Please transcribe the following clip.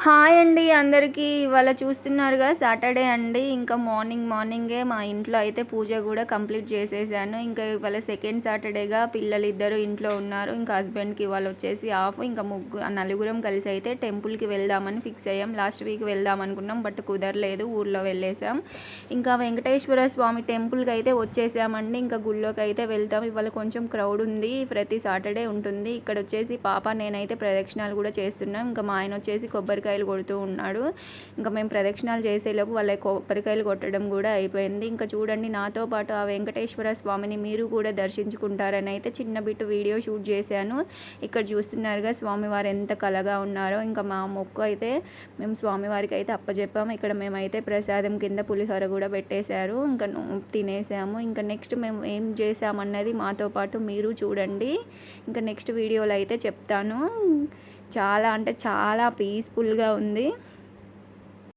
Hi అండి అందరికీ. ఇవాళ చూస్తున్నారుగా సాటర్డే అండి. ఇంకా మార్నింగే మా ఇంట్లో అయితే పూజ కూడా కంప్లీట్ చేసేసాను. ఇంకా ఇవాళ సెకండ్ సాటర్డేగా పిల్లలిద్దరూ ఇంట్లో ఉన్నారు. ఇంకా హస్బెండ్కి ఇవాళ వచ్చేసి ఆఫ్. ఇంకా నలుగురం కలిసి అయితే టెంపుల్కి వెళ్దామని ఫిక్స్ అయ్యాం. లాస్ట్ వీక్ వెళ్దాం అనుకున్నాం, బట్ కుదరలేదు, ఊర్లో వెళ్ళేసాం. ఇంకా వెంకటేశ్వర స్వామి టెంపుల్కి అయితే వచ్చేసామండి. ఇంకా గుళ్ళోకి అయితే వెళ్తాం. ఇవాళ కొంచెం క్రౌడ్ ఉంది, ప్రతి సాటర్డే ఉంటుంది. ఇక్కడ వచ్చేసి పాప నేనైతే ప్రదక్షిణాలు కూడా చేస్తున్నాం. ఇంకా మా ఆయన వచ్చేసి కొబ్బరికాయలు కొడుతూ ఉన్నాడు. ఇంకా మేము ప్రదక్షిణాలు చేసేలోపు వాళ్ళ కొబ్బరికాయలు కొట్టడం కూడా అయిపోయింది. ఇంకా చూడండి, నాతో పాటు ఆ వెంకటేశ్వర స్వామిని మీరు కూడా దర్శించుకుంటారని అయితే చిన్న బిట్టు వీడియో షూట్ చేశాను. ఇక్కడ చూస్తున్నారుగా స్వామివారు ఎంత కలగా ఉన్నారో. ఇంకా మా మొక్కు అయితే మేము స్వామివారికి అయితే అప్పచెప్పాము. ఇక్కడ మేమైతే ప్రసాదం కింద పులిహోర కూడా పెట్టేశారు. ఇంకా తినేసాము. ఇంకా నెక్స్ట్ మేము ఏం చేసామన్నది మాతో పాటు మీరు చూడండి. ఇంకా నెక్స్ట్ వీడియోలో అయితే చెప్తాను. చాలా అంటే చాలా పీస్ఫుల్గా ఉంది.